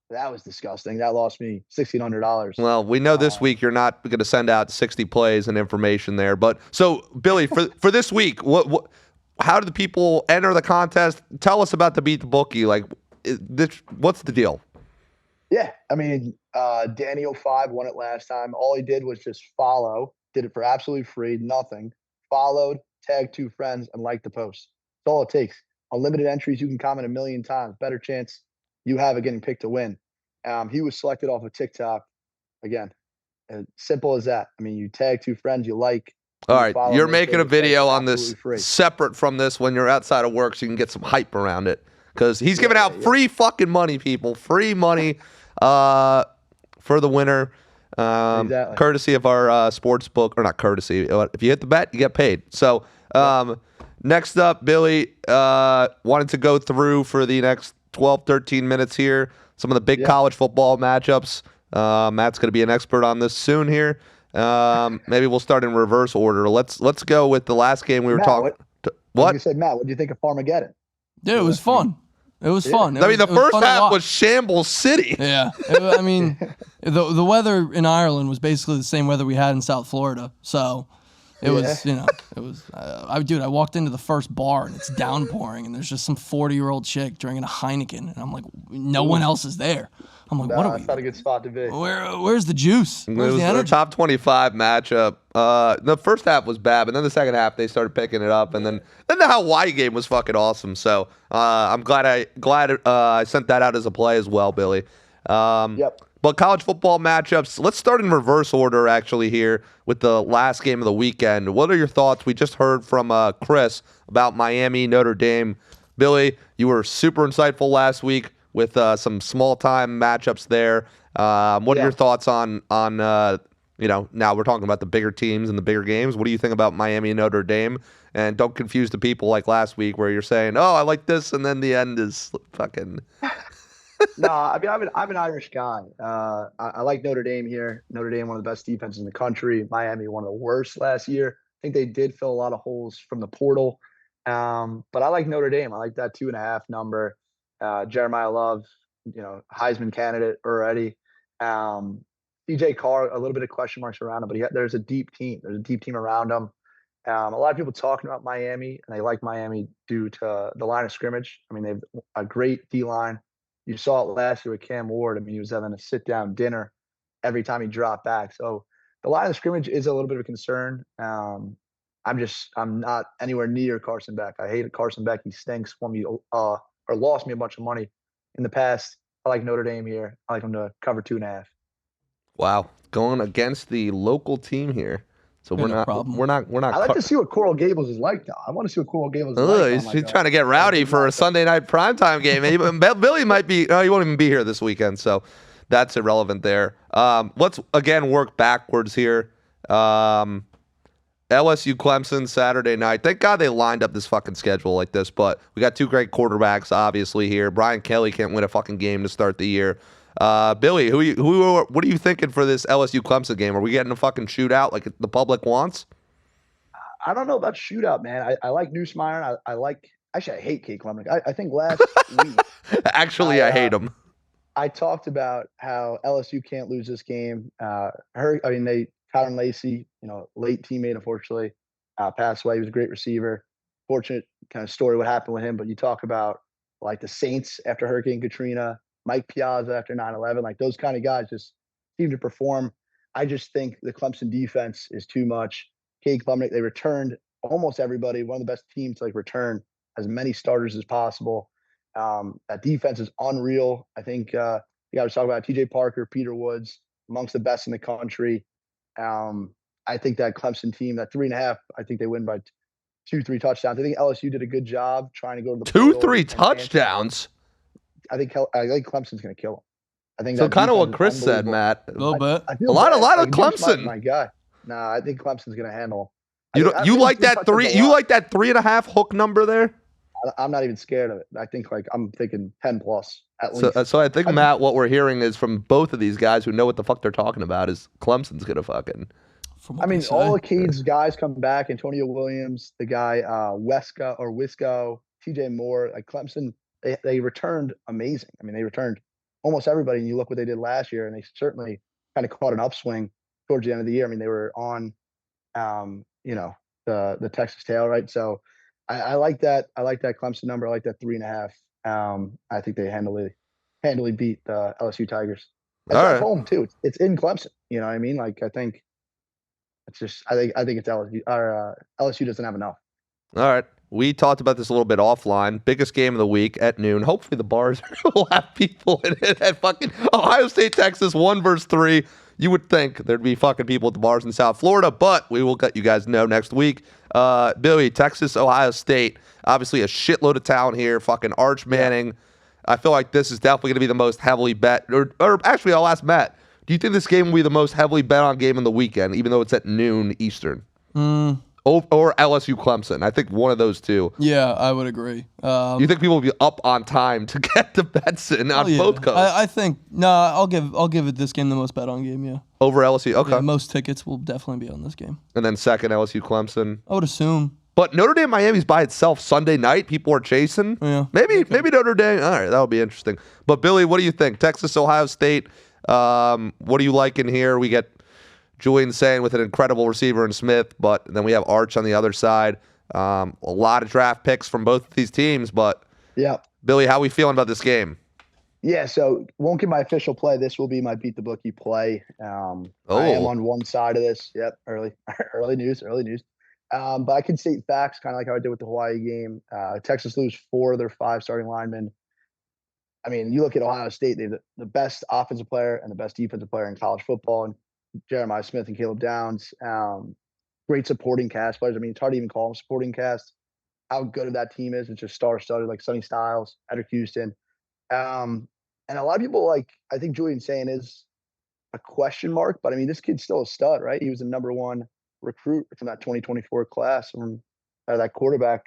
That was disgusting. That lost me $1,600. Well, we know this week you're not going to send out 60 plays and information there, but so Billy, for this week, how do the people enter the contest? Tell us about the Beat the Bookie. Like, what's the deal? Yeah, I mean, Danny 05 won it last time. All he did was just follow. Did it for absolutely free, nothing. Followed, tagged 2 friends, and liked the post. That's all it takes. Unlimited entries. You can comment 1 million times. Better chance you have of getting picked to win. He was selected off of TikTok. Again, simple as that. I mean, you tag 2 friends you like. All right, you're making a video on this separate from this when you're outside of work so you can get some hype around it. Because he's giving out free fucking money, people. Free money for the winner. Exactly. Courtesy of our sports book. Or not courtesy. If you hit the bet, you get paid. So next up, Billy wanted to go through for the next 12, 13 minutes here some of the big college football matchups. Matt's going to be an expert on this soon here. Maybe we'll start in reverse order. Let's go with the last game we were talking. What? You said, Matt, what do you think of Farmageddon? Dude, it was fun. It was fun. I mean, the first half was Shambles City. Yeah. I mean, the weather in Ireland was basically the same weather we had in South Florida. So it was, I walked into the first bar and it's downpouring and there's just some 40-year-old chick drinking a Heineken. And I'm like, no one else is there. I'm like, what are we? That's not a good spot to be. Where's the juice? Where's the energy? The top 25 matchup. The first half was bad, but then the second half they started picking it up, and then the Hawaii game was fucking awesome. So I'm glad I sent that out as a play as well, Billy. Yep. But college football matchups. Let's start in reverse order actually here with the last game of the weekend. What are your thoughts? We just heard from Chris about Miami, Notre Dame. Billy, you were super insightful last week with some small-time matchups there. What are your thoughts on now we're talking about the bigger teams and the bigger games. What do you think about Miami and Notre Dame? And don't confuse the people like last week where you're saying, oh, I like this, and then the end is fucking... No, I mean, I'm an Irish guy. I like Notre Dame here. Notre Dame, one of the best defenses in the country. Miami, one of the worst last year. I think they did fill a lot of holes from the portal. But I like Notre Dame. I like that 2.5 number. Jeremiah Love, Heisman candidate already. DJ Carr, a little bit of question marks around him, but there's a deep team. There's a deep team around him. A lot of people talking about Miami, and they like Miami due to the line of scrimmage. I mean, they have a great D-line. You saw it last year with Cam Ward. I mean, he was having a sit-down dinner every time he dropped back. So the line of scrimmage is a little bit of a concern. I'm not anywhere near Carson Beck. I hated Carson Beck. He stinks. Or lost me a bunch of money in the past. I like Notre Dame here. I like them to cover 2.5. Wow, going against the local team here. So we're not. I like to see what Coral Gables is like, though. I want to see what Coral Gables is like. He's trying to get rowdy for a Sunday night primetime game. Billy might be. He won't even be here this weekend, so that's irrelevant there. Let's again work backwards here. LSU Clemson Saturday night. Thank God they lined up this fucking schedule like this. But we got 2 great quarterbacks, obviously here. Brian Kelly can't win a fucking game to start the year. Billy, what are you thinking for this LSU Clemson game? Are we getting a fucking shootout like the public wants? I don't know about shootout, man. I like Newsmeyer. I hate Kate Klubnik. I think last week. Actually, I hate him. I talked about how LSU can't lose this game. Tyron Lacey, late teammate, unfortunately, passed away. He was a great receiver. Fortunate kind of story what happened with him. But you talk about like the Saints after Hurricane Katrina, Mike Piazza after 9/11, like those kind of guys just seem to perform. I just think the Clemson defense is too much. Cade Klubnik, they returned almost everybody. One of the best teams to return as many starters as possible. That defense is unreal. I think you got to talk about TJ Parker, Peter Woods, amongst the best in the country. I think that Clemson team, that 3.5, I think they win by 2-3 touchdowns. I think LSU did a good job trying to go to the portal 2-3 and touchdowns. I think Clemson's going to kill them. I think So that kind of defense what is Chris said, unbelievable. Matt. A little bit. I A feel lot bad. of Like, Jim's Clemson. my guy. Nah, I think Clemson's going to handle You him. don't, you like that 3? You like that 3.5 hook number there? I'm not even scared of it. I think I'm thinking 10 plus at least. So I think Matt, what we're hearing is from both of these guys who know what the fuck they're talking about is Clemson's gonna fucking. I mean, all the Cade's guys come back. Antonio Williams, the guy Wisco, TJ Moore, like Clemson, they returned amazing. I mean, they returned almost everybody. And you look what they did last year, and they certainly kind of caught an upswing towards the end of the year. I mean, they were on, the Texas tail, right? So I like that. I like that Clemson number. I like that 3.5. I think they handily beat the LSU Tigers. It's All at right. home too. It's in Clemson. You know what I mean? Like I think I think it's LSU. LSU doesn't have enough. All right. We talked about this a little bit offline. Biggest game of the week at noon. Hopefully the bars will have people in it at fucking Ohio State, Texas, 1-3. You would think there'd be fucking people at the bars in South Florida, but we will let you guys know next week. Billy, Texas, Ohio State. Obviously a shitload of talent here. Fucking Arch Manning. Yeah. I feel like this is definitely going to be the most heavily bet. Or actually, I'll ask Matt. Do you think this game will be the most heavily bet on game in the weekend, even though it's at noon Eastern? Or LSU Clemson. I think one of those two. Yeah, I would agree. You think people will be up on time to get the bets in on both coasts? I think I'll give it this game the most bet on game. Yeah. Over LSU. Okay. Yeah, most tickets will definitely be on this game. And then second LSU Clemson. I would assume. But Notre Dame Miami's by itself Sunday night. People are chasing. Yeah. Maybe Notre Dame. All right, that'll be interesting. But Billy, what do you think? Texas, Ohio State. What do you like in here? We get Julian saying with an incredible receiver in Smith, but then we have Arch on the other side. A lot of draft picks from both of these teams, but yeah, Billy, how are we feeling about this game? Yeah, so won't get my official play. This will be my beat the bookie play. I am on one side of this. Yep, early news. But I can state facts, kind of like how I did with the Hawaii game. Texas lose 4 of their 5 starting linemen. I mean, you look at Ohio State; they have the best offensive player and the best defensive player in college football, and Jeremiah Smith and Caleb Downs. Great supporting cast players. I mean, it's hard to even call them supporting cast. How good of that team is. It's just star-studded, like Sonny Styles, Edric Houston. And a lot of people, I think Julian's saying is a question mark, but I mean, this kid's still a stud, right? He was the #1 recruit from that 2024 class from that quarterback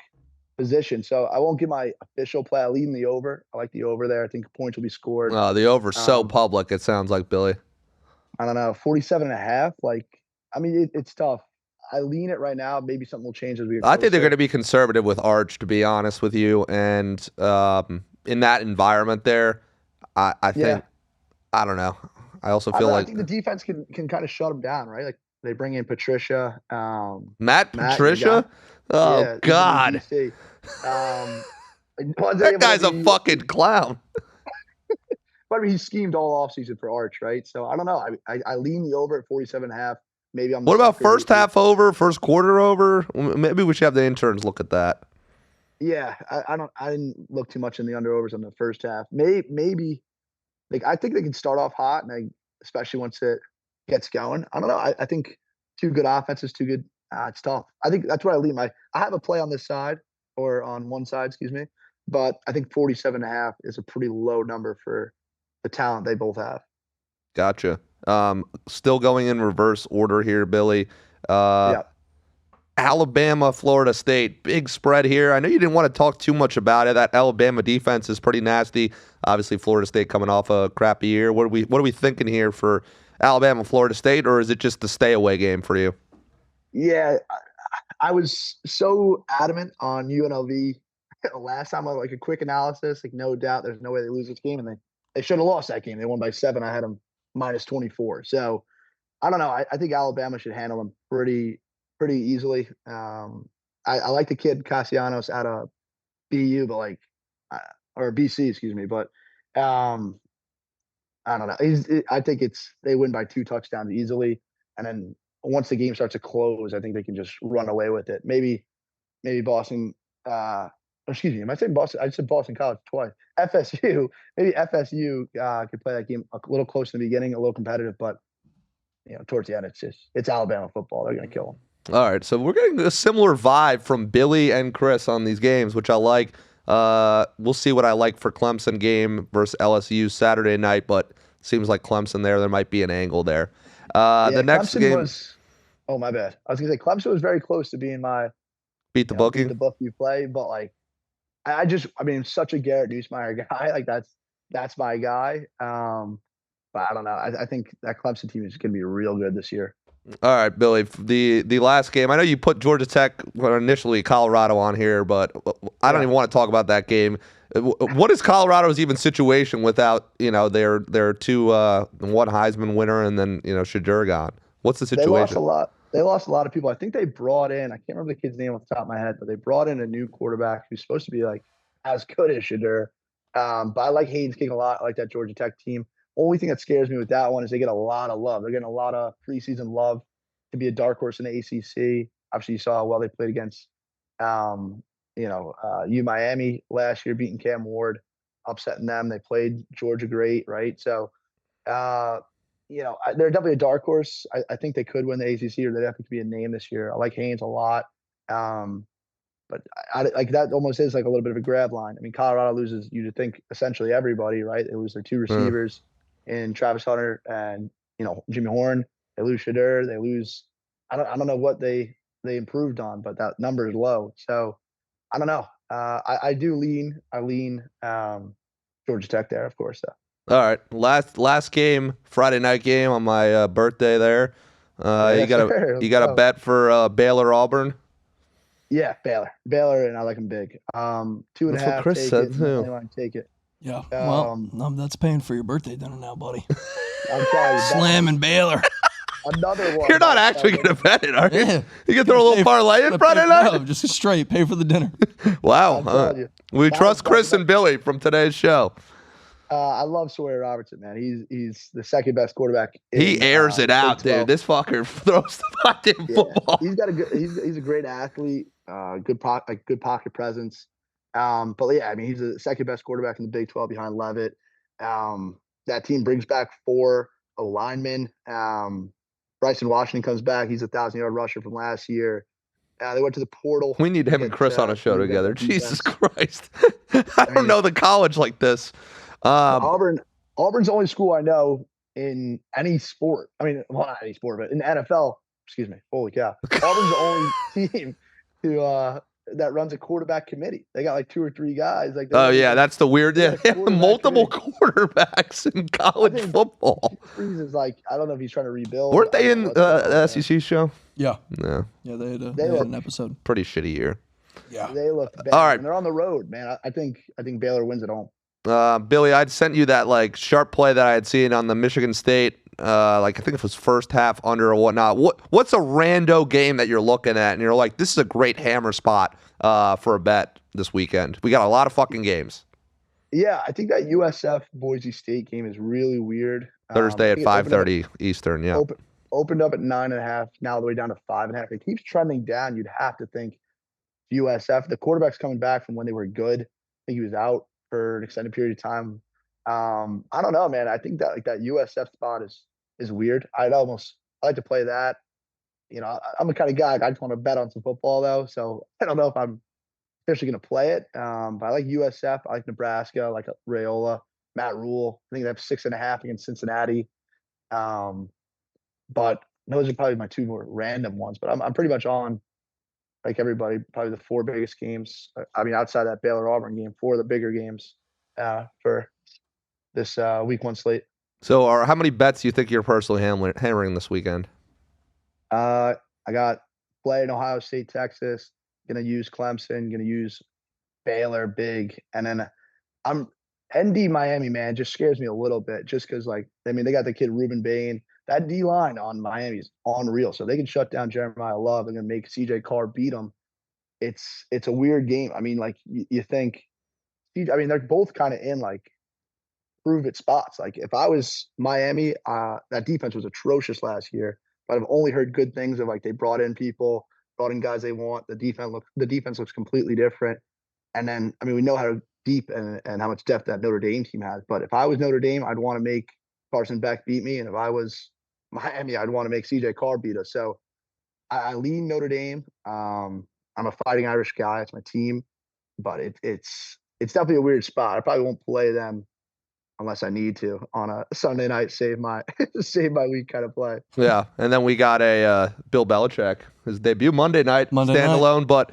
position. So I won't give my official play. I lean the over. I like the over there. I think points will be scored. The over's so public, it sounds like, Billy. I don't know, 47.5. I mean, it's tough. I lean it right now. Maybe something will change as we get closer. I think they're going to be conservative with Arch, to be honest with you. And in that environment there, I think, I don't know. I also feel like I think the defense can kind of shut them down, right? Like they bring in Patricia. Matt Patricia? Oh, God. That guy's a fucking clown. But I mean, he schemed all offseason for Arch, right? So I don't know. I lean the over at 47.5. Maybe I'm. What about first half over, first quarter over? Maybe we should have the interns look at that. Yeah, I didn't look too much in the underovers on the first half. Maybe I think they can start off hot, and especially once it gets going. I don't know. I think 2 good offenses, 2 good. It's tough. I think that's where I lean. I have a play on this side or on one side, excuse me. But I think 47.5 is a pretty low number for the talent they both have. Gotcha. Still going in reverse order here, Billy. Yeah. Alabama, Florida State, big spread here. I know you didn't want to talk too much about it. That Alabama defense is pretty nasty. Obviously, Florida State coming off a crappy year. What are we thinking here for Alabama, Florida State, or is it just the stay away game for you? Yeah, I was so adamant on UNLV last time. Like a quick analysis, no doubt, there's no way they lose this game, and they should have lost that game. They won by 7. I had them -24. So I don't know. I think Alabama should handle them pretty easily. I like the kid Castellanos out of BU, but or BC, excuse me. But I don't know. I think they win by 2 touchdowns easily, and then once the game starts to close, I think they can just run away with it. Maybe Boston Excuse me, am I saying Boston? I said Boston College twice. FSU, maybe FSU could play that game a little close in the beginning, a little competitive, but towards the end, it's Alabama football. They're gonna kill them. All right, so we're getting a similar vibe from Billy and Chris on these games, which I like. We'll see what I like for Clemson game versus LSU Saturday night, but seems like Clemson there might be an angle there. The next Clemson game was. Oh my bad. I was gonna say Clemson was very close to being my beat the Bookie. beat the Bookie play, but like I mean, such a Garrett Nussmeier guy. Like that's my guy. But I don't know. I think that Clemson team is gonna be real good this year. All right, Billy. The last game. I know you put Georgia Tech initially Colorado on here, but I don't even want to talk about that game. What is Colorado's even situation without their two one Heisman winner and then Shadur gone? What's the situation? They lost a lot. They lost a lot of people. I think they brought in. I can't remember the kid's name off the top of my head, but they brought in a new quarterback who's supposed to be like as good as Shadur. But I like Haynes King a lot. I like that Georgia Tech team. Only thing that scares me with that one is they get a lot of love. They're getting a lot of preseason love to be a dark horse in the ACC. Obviously, you saw how well they played against, U Miami last year, beating Cam Ward, upsetting them. They played Georgia great, right? So, they're definitely a dark horse. I think they could win the ACC, or they definitely could be a name this year. I like Haynes a lot. But I like that almost is like a little bit of a grab line. I mean, Colorado loses, you'd think, essentially everybody, right? They lose their two receivers in Travis Hunter and Jimmy Horn. They lose Shadur. They lose. I don't know what they improved on, but that number is low. So I don't know. I lean Georgia Tech there, of course. Though. All right, last game, Friday night game on my birthday there. You got a bet for Baylor Auburn. Yeah, Baylor, and I like them big. 2.5. That's what Chris said too. Take it. Yeah. That's paying for your birthday dinner now, buddy. I'm telling you, slamming Baylor. Another one. You're not actually going to bet it, are you? Yeah. You can throw a little parlay in Friday night? No, just straight. Pay for the dinner. Wow. We trust Chris and Billy from today's show. I love Sawyer Robertson, man. He's the second best quarterback. He airs it out, dude. This fucker throws the fucking football. He's got he's a great athlete. Good pocket presence. But yeah, I mean, he's the second best quarterback in the Big 12 behind Levitt. That team brings back 4 linemen. Bryson Washington comes back. He's a 1,000-yard rusher from last year. They went to the portal. We need him and Chris on a show together. Jesus Christ. I don't know the college like this. Auburn's the only school I know in any sport. I mean, well, not any sport, but in the NFL. Excuse me. Holy cow. Auburn's the only team that runs a quarterback committee. They got like 2 or 3 guys. That's the weird. Yeah, they have multiple quarterbacks in college football. Freeze is like, I don't know if he's trying to rebuild. Weren't they in the SEC show? Yeah. Yeah. Yeah, they had an episode. Pretty shitty year. Yeah. They look bad. All right. And they're on the road, man. I think Baylor wins at home. Billy, I'd sent you that like sharp play that I had seen on the Michigan State. I think it was first half under or whatnot. What's a rando game that you're looking at and you're like, this is a great hammer spot for a bet this weekend? We got a lot of fucking games. Yeah, I think that USF Boise State game is really weird. Thursday at 5:30 Eastern. Yeah, opened up at 9.5, now all the way down to 5.5. It keeps trending down. You'd have to think USF. The quarterback's coming back from when they were good. I think he was out for an extended period of time. I don't know, man. I think that like that USF spot is weird. I like to play that. I'm the kind of guy I just want to bet on some football though. So I don't know if I'm officially going to play it. But I like USF. I like Nebraska. I like Raiola, Matt Rule. I think they have 6.5 against Cincinnati. But those are probably my 2 more random ones. But I'm pretty much on, like everybody, probably the 4 biggest games. I mean, outside that Baylor Auburn game, 4 of the bigger games for this week 1 slate. So, how many bets do you think you're personally hammering this weekend? I got play in Ohio State, Texas. Gonna use Clemson. Gonna use Baylor big, and then I'm ND Miami, man. Just scares me a little bit, just because they got the kid Ruben Bain. That D line on Miami is unreal. So they can shut down Jeremiah Love. They're gonna make CJ Carr beat them. It's a weird game. I mean, like you think. I mean, they're both kind of in like prove it spots. Like if I was Miami, that defense was atrocious last year. But I've only heard good things of like they brought in people, brought in guys they want. The defense looks completely different. And then, I mean, we know how deep and how much depth that Notre Dame team has. But if I was Notre Dame, I'd want to make Carson Beck beat me. And if I was Miami, I'd want to make CJ Carr beat us. So I lean Notre Dame. I'm a Fighting Irish guy. It's my team. But it's definitely a weird spot. I probably won't play them unless I need to on a Sunday night, save my week kind of play. Yeah, and then we got a Bill Belichick, his debut Monday night, standalone. But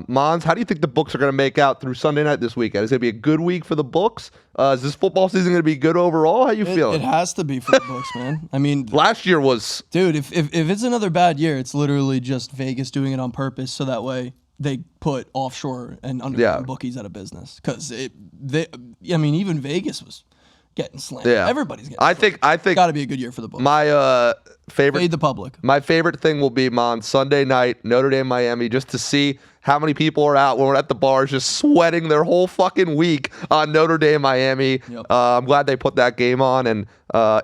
Mons, how do you think the books are going to make out through Sunday night this weekend? Is it going to be a good week for the books? Is this football season going to be good overall? How you feeling? It has to be for the books, man. I mean, last year was... Dude, if it's another bad year, it's literally just Vegas doing it on purpose so that way they put offshore and underground bookies out of business. Because even Vegas was getting slammed. Yeah. Everybody's getting I think got to be a good year for the books. My favorite... Fade the public. My favorite thing will be on Sunday night, Notre Dame, Miami, just to see how many people are out when we're at the bars just sweating their whole fucking week on Notre Dame, Miami. Yep. I'm glad they put that game on, and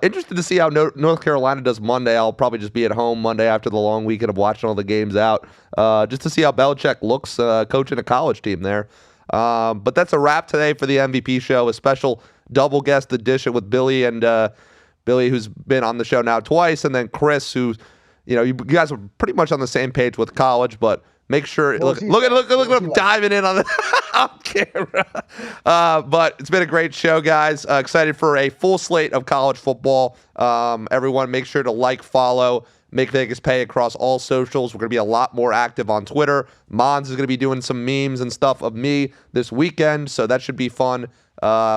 interested to see how North Carolina does Monday. I'll probably just be at home Monday after the long weekend of watching all the games out, just to see how Belichick looks coaching a college team there. But that's a wrap today for the MVP show, a special double guest edition with Billy and Billy, who's been on the show now twice, and then Chris, who, you guys are pretty much on the same page with college, but make sure look at him diving in on camera. But it's been a great show, guys. Excited for a full slate of college football. Everyone, make sure to like, follow, Make Vegas Pay across all socials. We're going to be a lot more active on Twitter. Mons is going to be doing some memes and stuff of me this weekend, so that should be fun.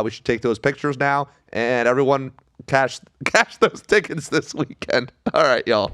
We should take those pictures now, and everyone cash those tickets this weekend. All right, y'all.